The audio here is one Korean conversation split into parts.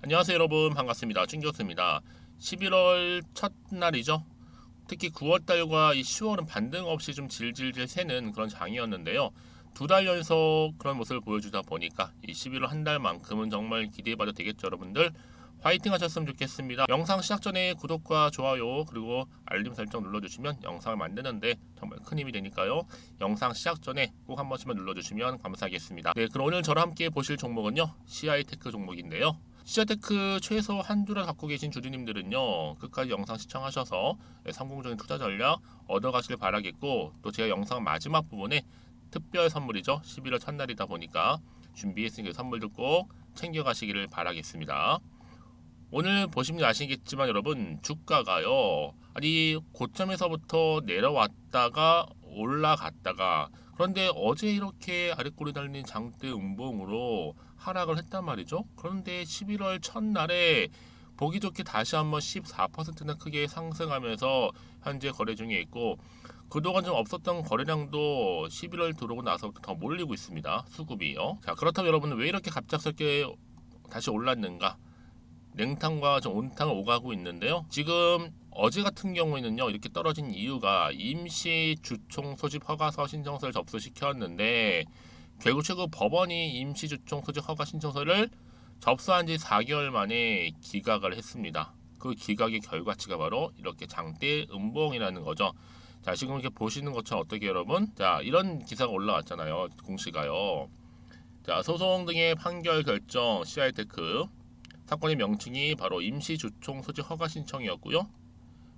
안녕하세요 여러분, 반갑습니다. 찐교수입니다. 11월 첫날이죠. 특히 9월달과 이 10월은 반등 없이 좀 질질질 새는 그런 장이었는데요. 두 달 연속 그런 모습을 보여주다 보니까 이 11월 한 달만큼은 정말 기대해봐도 되겠죠. 여러분들 화이팅 하셨으면 좋겠습니다. 영상 시작 전에 구독과 좋아요 그리고 알림 설정 눌러주시면 영상을 만드는데 정말 큰 힘이 되니까요. 영상 시작 전에 꼭 한 번씩만 눌러주시면 감사하겠습니다. 네, 그럼 오늘 저랑 함께 보실 종목은요, CI테크 종목인데요. 시아테크 최소 한 주를 갖고 계신 주주님들은요, 끝까지 영상 시청하셔서 성공적인 투자 전략 얻어가시길 바라겠고, 또 제가 영상 마지막 부분에 특별 선물이죠, 11월 첫날이다 보니까 준비했으니까 선물도 꼭 챙겨가시기를 바라겠습니다. 오늘 보시면 아시겠지만 여러분, 주가가요, 아니 고점에서부터 내려왔다가 올라갔다가, 그런데 어제 이렇게 아랫골이 달린 장대 음봉으로 하락을 했단 말이죠. 그런데 11월 첫날에 보기 좋게 다시 한번 14%나 크게 상승하면서 현재 거래 중에 있고, 그동안 좀 없었던 거래량도 11월 들어오고 나서부터 더 몰리고 있습니다. 수급이요. 자, 그렇다면 여러분은 왜 이렇게 갑작스럽게 다시 올랐는가? 냉탕과 좀 온탕을 오가고 있는데요. 지금 어제 같은 경우에는요, 이렇게 떨어진 이유가 임시 주총 소집 허가서 신청서를 접수시켰는데, 결국 최고 법원이 임시 주총 소집 허가 신청서를 접수한 지 4개월 만에 기각을 했습니다. 그 기각의 결과치가 바로 이렇게 장대 음봉이라는 거죠. 자, 지금 이렇게 보시는 것처럼 어떻게 여러분? 자, 이런 기사가 올라왔잖아요. 공시가요. 자, 소송 등의 판결 결정 CI테크 사건의 명칭이 바로 임시주총 소집 허가 신청이었고요.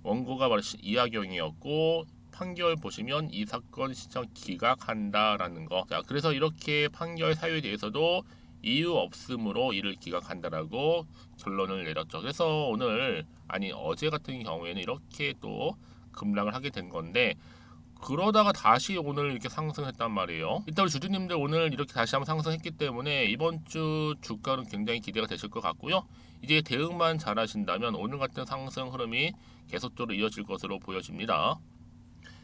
원고가 바로 이하경이었고, 판결 보시면 이 사건 신청 기각한다라는 거. 자, 그래서 이렇게 판결 사유에 대해서도 이유 없음으로 이를 기각한다라고 결론을 내렸죠. 그래서 오늘, 아니 어제 같은 경우에는 이렇게 또 급락을 하게 된 건데, 그러다가 다시 오늘 이렇게 상승했단 말이에요. 일단 우리 주주님들 오늘 이렇게 다시 한번 상승했기 때문에 이번 주 주가는 굉장히 기대가 되실 것 같고요. 이제 대응만 잘 하신다면 오늘 같은 상승 흐름이 계속적으로 이어질 것으로 보여집니다.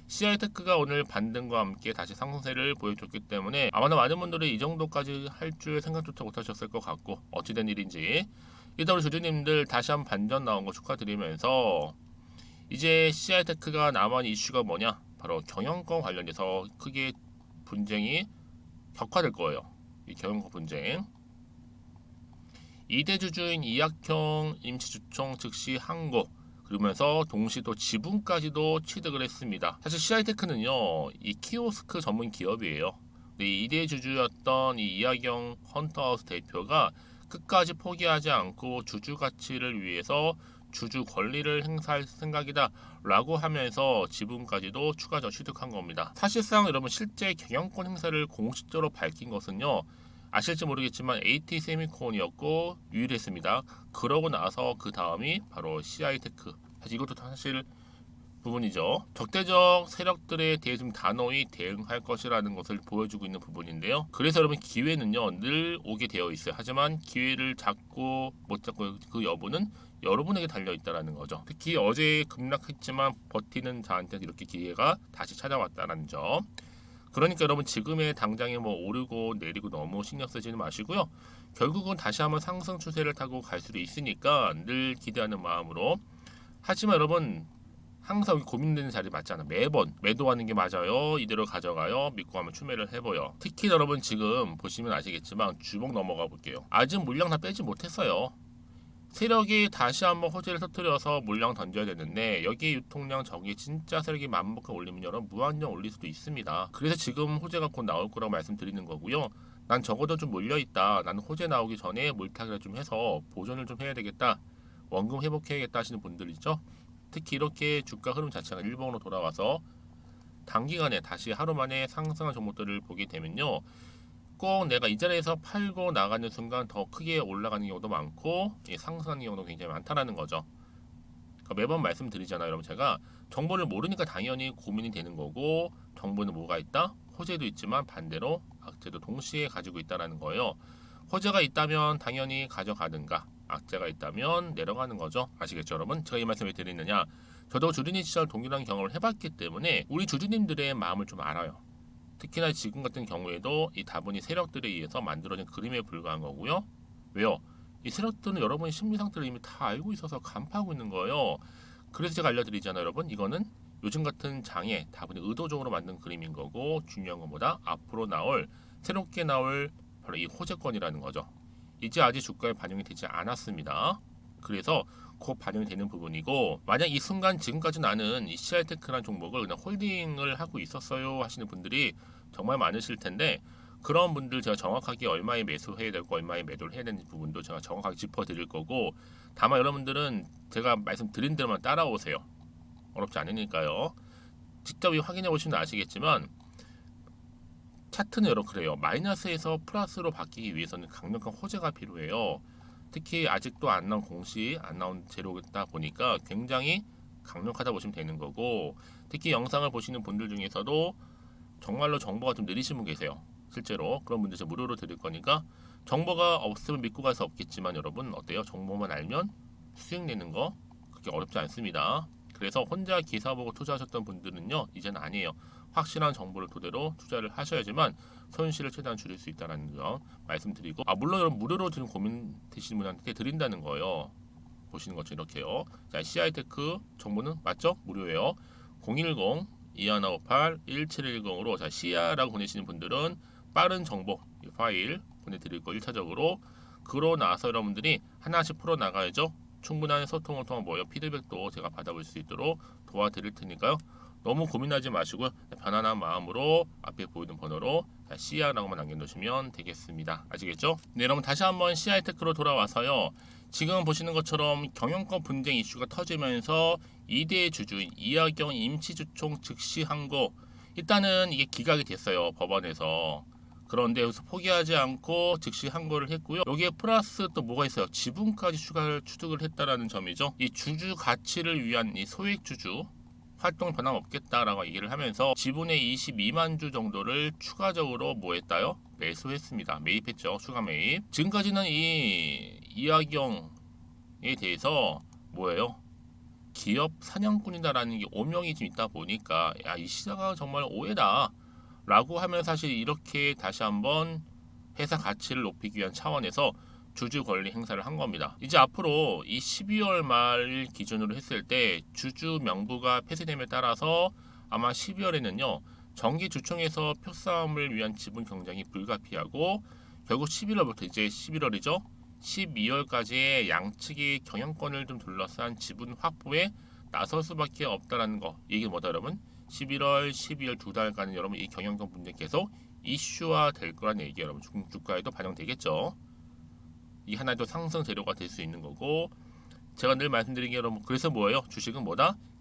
CI테크가 오늘 반등과 함께 다시 상승세를 보여줬기 때문에 아마도 많은 분들이 이 정도까지 할 줄 생각조차 못하셨을 것 같고, 어찌된 일인지 일단 우리 주주님들 다시 한번 반전 나온 거 축하드리면서, 이제 CI테크가 남은 이슈가 뭐냐? 바로 경영권 관련해서 크게 분쟁이 격화될 거예요. 이 경영권 분쟁. 2대 주주인 이학형 임시주총 즉시 항고, 그러면서 동시에 또 지분까지도 취득을 했습니다. 사실 CI테크는요, 이 키오스크 전문 기업이에요. 근데 2대 주주였던 이 이학영 헌터하우스 대표가 끝까지 포기하지 않고 주주 가치를 위해서 주주 권리를 행사할 생각이다 라고 하면서 지분까지도 추가적으로 취득한 겁니다. 사실상 여러분, 실제 경영권 행사를 공식적으로 밝힌 것은요, 아실지 모르겠지만 AT 세미콘이었고 유일했습니다. 그러고 나서 그 다음이 바로 CI테크. 사실 이것도 사실 부분이죠. 적대적 세력들에 대해 좀 단호히 대응할 것이라는 것을 보여주고 있는 부분인데요. 그래서 여러분, 기회는요 늘 오게 되어 있어요. 하지만 기회를 잡고 못 잡고 그 여부는 여러분에게 달려 있다라는 거죠. 특히 어제 급락했지만 버티는 자한테 이렇게 기회가 다시 찾아왔다는 점. 그러니까 여러분, 지금의 당장에 뭐 오르고 내리고 너무 신경 쓰지는 마시고요. 결국은 다시 한번 상승 추세를 타고 갈 수도 있으니까 늘 기대하는 마음으로. 하지만 여러분, 항상 고민되는 자리 맞잖아. 매번 매도하는 게 맞아요, 이대로 가져가요, 믿고 하면 추매를 해보여. 특히 여러분, 지금 보시면 아시겠지만 주목 넘어가 볼게요. 아직 물량 다 빼지 못했어요. 세력이 다시 한번 호재를 터뜨려서 물량 던져야 되는데, 여기 유통량 저기 진짜 세력이 만복해 올리면 여러분 무한정 올릴 수도 있습니다. 그래서 지금 호재가 곧 나올 거라고 말씀드리는 거고요. 난 적어도 좀 몰려있다, 나는 호재 나오기 전에 물타기를 좀 해서 보존을 좀 해야 되겠다, 원금 회복해야겠다 하시는 분들이죠. 특히 이렇게 주가 흐름 자체가 일봉으로 돌아와서 단기간에 다시 하루 만에 상승한 종목들을 보게 되면요, 꼭 내가 이 자리에서 팔고 나가는 순간 더 크게 올라가는 경우도 많고, 상승하는 경우도 굉장히 많다라는 거죠. 그러니까 매번 말씀드리잖아요, 여러분. 제가 정보를 모르니까 당연히 고민이 되는 거고, 정보는 뭐가 있다? 호재도 있지만 반대로 악재도 동시에 가지고 있다라는 거예요. 호재가 있다면 당연히 가져가든가, 악재가 있다면 내려가는 거죠. 아시겠죠, 여러분? 제가 이 말씀을 드리느냐, 저도 주주님 시절 동일한 경험을 해봤기 때문에 우리 주주님들의 마음을 좀 알아요. 특히나 지금 같은 경우에도 이 다분히 세력들에 의해서 만들어진 그림에 불과한 거고요. 왜요? 이 세력들은 여러분의 심리 상태를 이미 다 알고 있어서 간파하고 있는 거예요. 그래서 제가 알려드리잖아요, 여러분. 이거는 요즘 같은 장에 다분히 의도적으로 만든 그림인 거고, 중요한 것보다 앞으로 새롭게 나올 바로 이 호재권이라는 거죠. 이제 아직 주가에 반영이 되지 않았습니다. 그래서 곧 반영이 되는 부분이고, 만약 이 순간 지금까지 나는 이 CI테크라는 종목을 그냥 홀딩을 하고 있었어요 하시는 분들이 정말 많으실 텐데, 그런 분들 제가 정확하게 얼마에 매수해야 되고 얼마에 매도를 해야 되는 부분도 제가 정확하게 짚어드릴 거고, 다만 여러분들은 제가 말씀드린 대로만 따라오세요. 어렵지 않으니까요. 직접 확인해 보시면 아시겠지만 차트는 여러분 그래요. 마이너스에서 플러스로 바뀌기 위해서는 강력한 호재가 필요해요. 특히 아직도 안 나온 공시, 안 나온 재료다 보니까 굉장히 강력하다 보시면 되는 거고, 특히 영상을 보시는 분들 중에서도 정말로 정보가 좀 느리신 분 계세요. 실제로 그런 분들 제가 무료로 드릴 거니까, 정보가 없으면 믿고 갈 수 없겠지만 여러분 어때요? 정보만 알면 수익 내는 거 그렇게 어렵지 않습니다. 그래서 혼자 기사 보고 투자하셨던 분들은요, 이제는 아니에요. 확실한 정보를 토대로 투자를 하셔야지만 손실을 최대한 줄일 수 있다는 점 말씀드리고, 물론 여러분 무료로 지금 고민 되시는 분한테 드린다는 거예요. 보시는 것처럼 이렇게요. 자, CI테크 정보는 맞죠? 무료예요. 010-2158-1710으로 자, CI라고 보내시는 분들은 빠른 정보 파일 보내드릴 거 1차적으로. 그러고 나서 여러분들이 하나씩 풀어나가야죠. 충분한 소통을 통한 피드백도 제가 받아볼 수 있도록 도와드릴 테니까요. 너무 고민하지 마시고 편안한 마음으로 앞에 보이는 번호로 CI라고만 남겨놓으시면 되겠습니다. 아시겠죠? 네, 여러분 다시 한번 CI테크로 돌아와서요. 지금 보시는 것처럼 경영권 분쟁 이슈가 터지면서 2대 주주인 이하경 임시주총 즉시 항고, 일단은 이게 기각이 됐어요, 법원에서. 그런데 여기서 포기하지 않고 즉시 항고를 했고요. 여기에 플러스 또 뭐가 있어요? 지분까지 취득을 했다라는 점이죠. 이 주주 가치를 위한 이 소액 주주 활동 변함없겠다라고 얘기를 하면서 지분의 22만 주 정도를 추가적으로 했다요? 매수했습니다. 매입했죠. 추가 매입. 지금까지는 이 이하경에 대해서 기업 사냥꾼이다라는 게 오명이 좀 있다 보니까 이 시장은 정말 오해다 라고 하면 사실 이렇게 다시 한번 회사 가치를 높이기 위한 차원에서 주주 권리 행사를 한 겁니다. 이제 앞으로 이 12월 말 기준으로 했을 때 주주 명부가 폐쇄됨에 따라서 아마 12월에는요 정기 주총에서 표싸움을 위한 지분 경쟁이 불가피하고, 결국 11월부터 이제 11월이죠. 12월까지의 양측이 경영권을 좀 둘러싼 지분 확보에 나설 수밖에 없다라는 거. 이게 뭐다 여러분? 11월, 12월 두 달간은 여러분 이 경영권 분쟁 계속 이슈화 될 거란 얘기, 여러분 주가에도 반영되겠죠. 이 하나의 또 상승 재료가 될 수 있는 거고, 제가 늘 말씀드린 게 여러분 그래서 주식은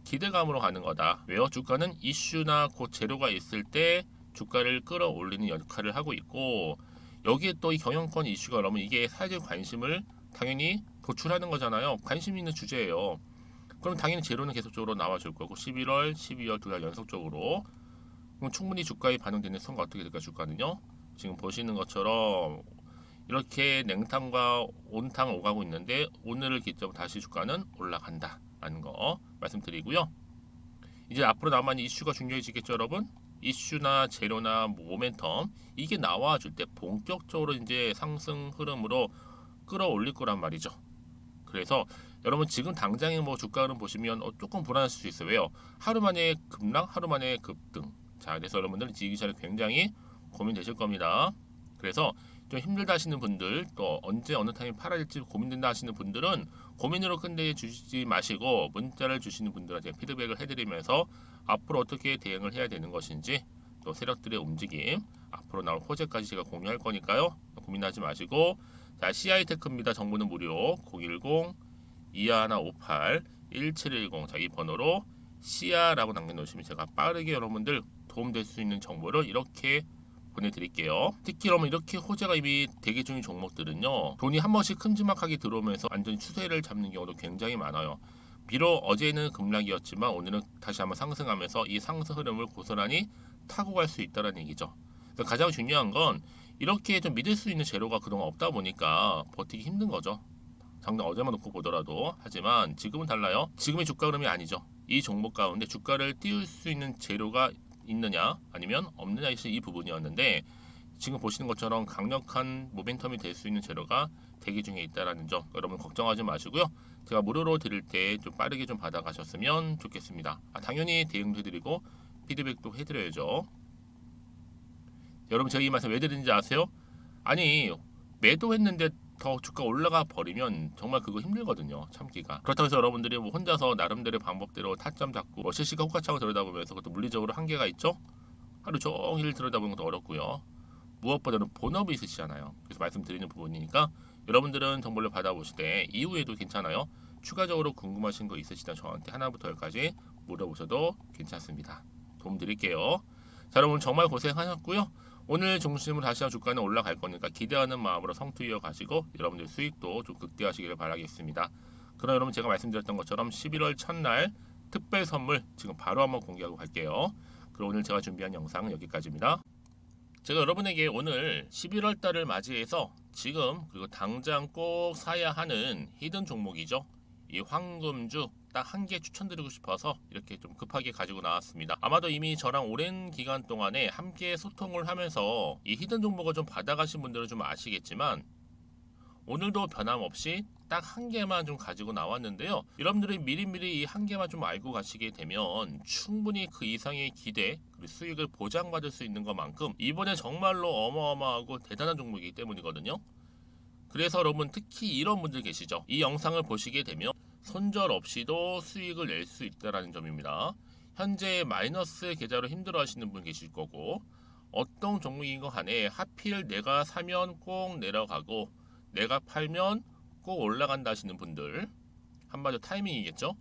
기대감으로 가는 거다. 왜요? 주가는 이슈나 그 재료가 있을 때 주가를 끌어올리는 역할을 하고 있고, 여기에 또 이 경영권 이슈가 여러분 이게 사회적 관심을 당연히 도출하는 거잖아요. 관심 있는 주제예요. 그럼 당연히 재료는 계속적으로 나와줄 거고, 11월, 12월 두 달 연속적으로. 그럼 충분히 주가에 반영되는 선거 어떻게 될까? 주가는요. 지금 보시는 것처럼 이렇게 냉탕과 온탕을 오가고 있는데 오늘을 기점으로 다시 주가는 올라간다라는 거 말씀드리고요. 이제 앞으로 남은 이슈가 중요해지겠죠, 여러분? 이슈나 재료나 모멘텀 이게 나와줄 때 본격적으로 이제 상승 흐름으로 끌어올릴 거란 말이죠. 그래서 여러분 지금 당장의 주가 흐름 보시면 조금 불안하실 수 있어요. 왜요? 하루 만에 급락, 하루 만에 급등. 자, 그래서 여러분들은 이 기사를 굉장히 고민되실 겁니다. 그래서 좀 힘들다 하시는 분들, 또 언제 어느 타임에 팔아야 될지 고민된다 하시는 분들은 고민으로 끝내주지 마시고 문자를 주시는 분들한테 피드백을 해드리면서 앞으로 어떻게 대응을 해야 되는 것인지, 또 세력들의 움직임, 앞으로 나올 호재까지 제가 공유할 거니까요. 고민하지 마시고, 자, CI테크입니다. 정보는 무료 010-2158-1710 자, 이 번호로 CI라고 남겨놓으시면 제가 빠르게 여러분들 도움될 수 있는 정보를 이렇게 보내드릴게요. 특히 여러분 이렇게 호재가 이미 대기 중인 종목들은요 돈이 한 번씩 큼지막하게 들어오면서 완전히 추세를 잡는 경우도 굉장히 많아요. 비록 어제는 급락이었지만 오늘은 다시 한번 상승하면서 이 상승 흐름을 고스란히 타고 갈 수 있다는 얘기죠. 그래서 가장 중요한 건 이렇게 좀 믿을 수 있는 재료가 그동안 없다 보니까 버티기 힘든 거죠. 당장 어제만 놓고 보더라도. 하지만 지금은 달라요. 지금의 주가 흐름이 아니죠. 이 종목 가운데 주가를 띄울 수 있는 재료가 있느냐 아니면 없느냐 이 부분이었는데, 지금 보시는 것처럼 강력한 모멘텀이 될 수 있는 재료가 대기 중에 있다라는 점 여러분 걱정하지 마시고요. 제가 무료로 드릴 때 좀 빠르게 좀 받아가셨으면 좋겠습니다. 당연히 대응도 해드리고 피드백도 해드려야죠. 여러분 제가 이 말씀 왜 드리는지 아세요? 아니 매도했는데 더 주가 올라가 버리면 정말 그거 힘들거든요, 참기가. 그렇다고 해서 여러분들이 뭐 혼자서 나름대로의 방법대로 타점 잡고 뭐 실시간 호가창을 들여다보면서 그것도 물리적으로 한계가 있죠. 하루 종일 들여다보는 것도 어렵고요. 무엇보다는 본업이 있으시잖아요. 그래서 말씀드리는 부분이니까 여러분들은 정보를 받아보실 때 이후에도 괜찮아요. 추가적으로 궁금하신 거 있으시다면 저한테 하나부터 열까지 물어보셔도 괜찮습니다. 도움 드릴게요. 자, 여러분 정말 고생하셨고요. 오늘 중심으로 다시 한번 주가는 올라갈 거니까 기대하는 마음으로 성투 이어가시고 여러분들 수익도 좀 극대화하시길 바라겠습니다. 그럼 여러분 제가 말씀드렸던 것처럼 11월 첫날 특별 선물 지금 바로 한번 공개하고 갈게요. 그럼 오늘 제가 준비한 영상은 여기까지입니다. 제가 여러분에게 오늘 11월 달을 맞이해서 지금 그리고 당장 꼭 사야 하는 히든 종목이죠. 이 황금주 딱 한 개 추천드리고 싶어서 이렇게 좀 급하게 가지고 나왔습니다. 아마도 이미 저랑 오랜 기간 동안에 함께 소통을 하면서 이 히든 종목을 좀 받아가신 분들은 좀 아시겠지만 오늘도 변함없이 딱 한 개만 좀 가지고 나왔는데요. 여러분들이 미리미리 이 한 개만 좀 알고 가시게 되면 충분히 그 이상의 기대 그리고 수익을 보장받을 수 있는 것만큼 이번에 정말로 어마어마하고 대단한 종목이기 때문이거든요. 그래서 여러분 특히 이런 분들 계시죠. 이 영상을 보시게 되면 손절 없이도 수익을 낼 수 있다는 점입니다. 현재 마이너스 계좌로 힘들어하시는 분 계실 거고 어떤 종목인 거 간에 하필 내가 사면 꼭 내려가고 내가 팔면 꼭 올라간다 하시는 분들 한마디로 타이밍이겠죠.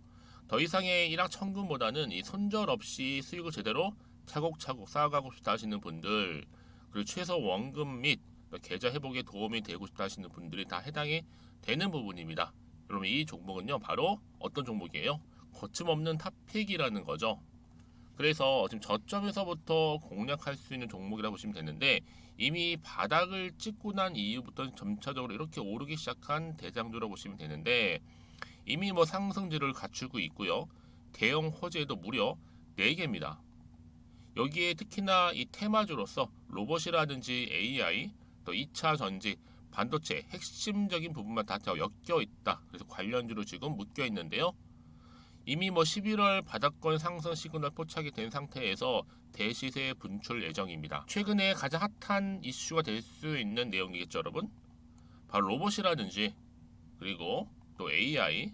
더 이상의 일확천금보다는 이 손절 없이 수익을 제대로 차곡차곡 쌓아가고 싶다 하시는 분들 그리고 최소 원금 및 계좌 회복에 도움이 되고 싶다 하시는 분들이 다 해당이 되는 부분입니다. 여러분 이 종목은요 바로 어떤 종목이에요? 거침없는 탑픽이라는 거죠. 그래서 지금 저점에서부터 공략할 수 있는 종목이라고 보시면 되는데 이미 바닥을 찍고 난 이후부터 점차적으로 이렇게 오르기 시작한 대장주라고 보시면 되는데 이미 뭐 상승률을 갖추고 있고요. 대형 호재도 무려 4개입니다. 여기에 특히나 이 테마주로서 로봇이라든지 AI, 또 2차 전지, 반도체 핵심적인 부분만 다 엮여 있다. 그래서 관련주로 지금 묶여 있는데요. 이미 뭐 11월 바닥권 상승 시그널 포착이 된 상태에서 대시세 분출 예정입니다. 최근에 가장 핫한 이슈가 될 수 있는 내용이겠죠, 여러분? 바로 로봇이라든지 그리고 또 AI,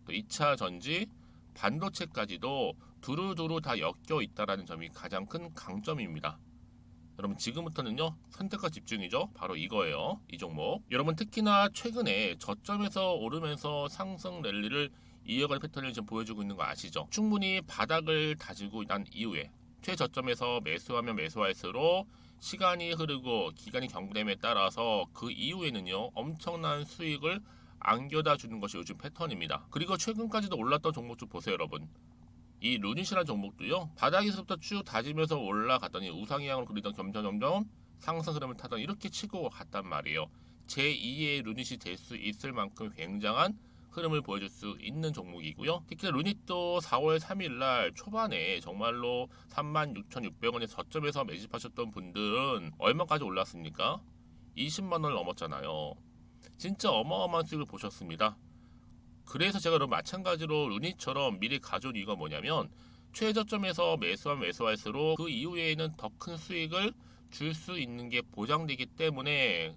또 2차 전지, 반도체까지도 두루두루 다 엮여 있다라는 점이 가장 큰 강점입니다. 여러분 지금부터는요 선택과 집중이죠. 바로 이거예요. 이 종목. 여러분 특히나 최근에 저점에서 오르면서 상승 랠리를 이어갈 패턴을 지금 보여주고 있는 거 아시죠? 충분히 바닥을 다지고 난 이후에 최저점에서 매수하면 매수할수록 시간이 흐르고 기간이 경과됨에 따라서 그 이후에는요 엄청난 수익을 안겨다 주는 것이 요즘 패턴입니다. 그리고 최근까지도 올랐던 종목 좀 보세요, 여러분. 이 루닛이라는 종목도요 바닥에서부터 쭉 다지면서 올라갔더니 우상향으로 그리던 점점 상승 흐름을 타던 이렇게 치고 갔단 말이에요. 제2의 루닛이 될 수 있을 만큼 굉장한 흐름을 보여줄 수 있는 종목이고요. 특히 루닛도 4월 3일날 초반에 정말로 36,600원의 저점에서 매집하셨던 분들은 얼마까지 올랐습니까? 20만원을 넘었잖아요. 진짜 어마어마한 수익을 보셨습니다. 그래서 제가 그럼 마찬가지로 루닛처럼 미리 가져온 이유가 뭐냐면 최저점에서 매수하면 매수할수록 그 이후에는 더 큰 수익을 줄 수 있는 게 보장되기 때문에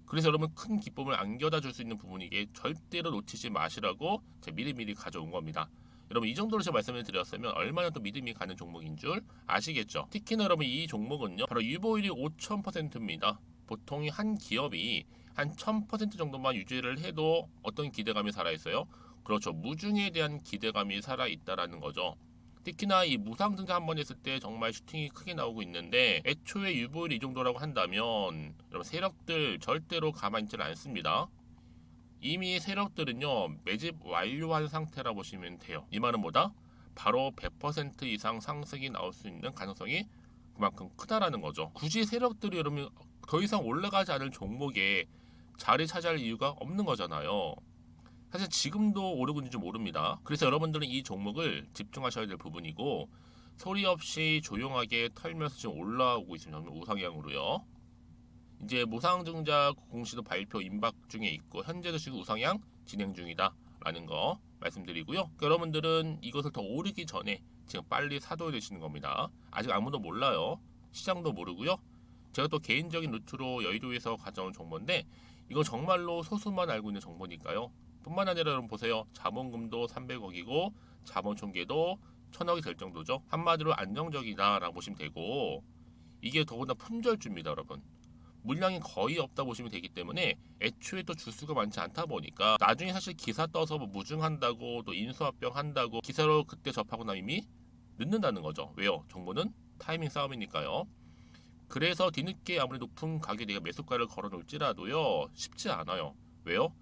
그래서 여러분 큰 기쁨을 안겨다 줄 수 있는 부분이기에 절대로 놓치지 마시라고 제가 미리미리 가져온 겁니다. 여러분 이 정도로 제가 말씀을 드렸으면 얼마나 또 믿음이 가는 종목인 줄 아시겠죠? 특히나 여러분 이 종목은요 바로 유보율이 5000%입니다. 보통 한 기업이 한 1000% 정도만 유지를 해도 어떤 기대감이 살아있어요? 그렇죠. 무중에 대한 기대감이 살아있다라는 거죠. 특히나 이 무상증자 한 번 했을 때 정말 슈팅이 크게 나오고 있는데 애초에 유보율이 이 정도라고 한다면 여러분 세력들 절대로 가만히 있지 않습니다. 이미 세력들은요 매집 완료한 상태라 보시면 돼요. 이 말은 뭐다? 바로 100% 이상 상승이 나올 수 있는 가능성이 그만큼 크다라는 거죠. 굳이 세력들이 여러분 더 이상 올라가지 않을 종목에 자리 차지할 이유가 없는 거잖아요. 사실 지금도 오르고 있는지 모릅니다. 그래서 여러분들은 이 종목을 집중하셔야 될 부분이고 소리 없이 조용하게 털면서 지금 올라오고 있습니다. 우상향으로요. 이제 무상증자 공시도 발표 임박 중에 있고 현재도 지금 우상향 진행 중이다라는 거 말씀드리고요. 그러니까 여러분들은 이것을 더 오르기 전에 지금 빨리 사둬야 되시는 겁니다. 아직 아무도 몰라요. 시장도 모르고요. 제가 또 개인적인 루트로 여의도에서 가져온 정보인데 이거 정말로 소수만 알고 있는 정보니까요. 뿐만 아니라 여러분 보세요. 자본금도 300억이고 자본 총계도 1000억이 될 정도죠. 한마디로 안정적이다라고 보시면 되고 이게 더군다나 품절주입니다, 여러분. 물량이 거의 없다 보시면 되기 때문에 애초에 또 주수가 많지 않다 보니까 나중에 사실 기사 떠서 뭐 무증한다고 또 인수합병 한다고 기사로 그때 접하고 나면 이미 늦는다는 거죠. 왜요? 정보는 타이밍 싸움이니까요. 그래서 뒤늦게 아무리 높은 가격에 내가 매수가를 걸어놓을지라도요 쉽지 않아요. 왜요?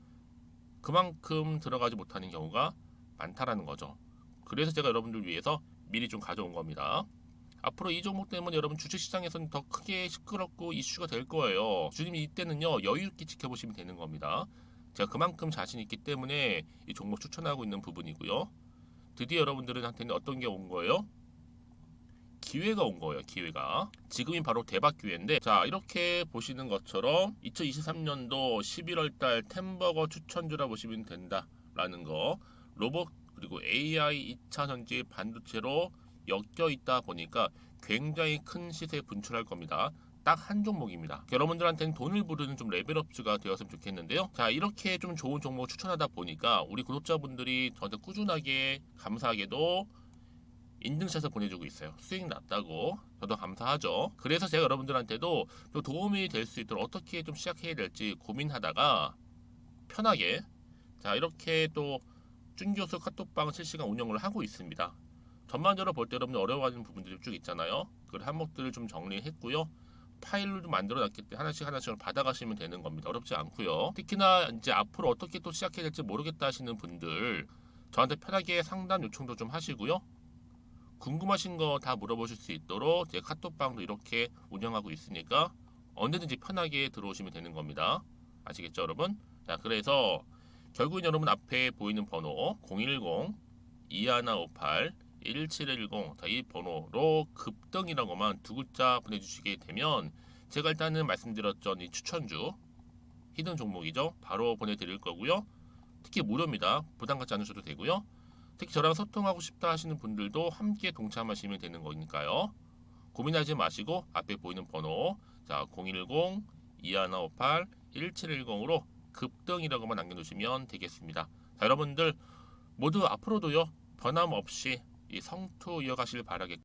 그만큼 들어가지 못하는 경우가 많다라는 거죠. 그래서 제가 여러분들 위해서 미리 좀 가져온 겁니다. 앞으로 이 종목 때문에 여러분 주식시장에서는 더 크게 시끄럽고 이슈가 될 거예요. 주님 이때는요 여유있게 지켜보시면 되는 겁니다. 제가 그만큼 자신 있기 때문에 이 종목 추천하고 있는 부분이고요. 드디어 여러분들한테는 어떤 게 온 거예요? 기회가 온 거예요. 기회가. 지금이 바로 대박 기회인데 자 이렇게 보시는 것처럼 2023년도 11월 달 템버거 추천주라 보시면 된다라는 거. 로봇 그리고 AI 2차 전지 반도체로 엮여 있다 보니까 굉장히 큰 시세 분출할 겁니다. 딱 한 종목입니다. 여러분들한테는 돈을 부르는 좀 레벨업주가 되었으면 좋겠는데요. 자 이렇게 좀 좋은 종목 추천하다 보니까 우리 구독자분들이 저한테 꾸준하게 감사하게도 인증샷을 보내주고 있어요. 수익 났다고 저도 감사하죠. 그래서 제가 여러분들한테도 또 도움이 될 수 있도록 어떻게 좀 시작해야 될지 고민하다가 편하게 자 이렇게 또 준교수 카톡방 실시간 운영을 하고 있습니다. 전반적으로 볼 때 여러분들 어려워하는 부분들이 쭉 있잖아요. 그 항목들을 좀 정리했고요. 파일로 좀 만들어 놨기 때문에 하나씩 받아가시면 되는 겁니다. 어렵지 않고요. 특히나 이제 앞으로 어떻게 또 시작해야 될지 모르겠다 하시는 분들 저한테 편하게 상담 요청도 좀 하시고요. 궁금하신 거 다 물어보실 수 있도록 제 카톡방도 이렇게 운영하고 있으니까 언제든지 편하게 들어오시면 되는 겁니다. 아시겠죠, 여러분? 자, 그래서 결국은 여러분 앞에 보이는 번호 010-2158-1710 이 번호로 급등이라고만 두 글자 보내주시게 되면 제가 일단은 말씀드렸죠. 이 추천주 히든 종목이죠. 바로 보내드릴 거고요. 특히 무료입니다. 부담 갖지 않으셔도 되고요. 특히 저랑 소통하고 싶다 하시는 분들도 함께 동참하시면 되는 거니까요. 고민하지 마시고 앞에 보이는 번호 자 010-2158-1710으로 급등이라고만 남겨놓으시면 되겠습니다. 자, 여러분들 모두 앞으로도요 변함없이 이 성투 이어가실 바라겠고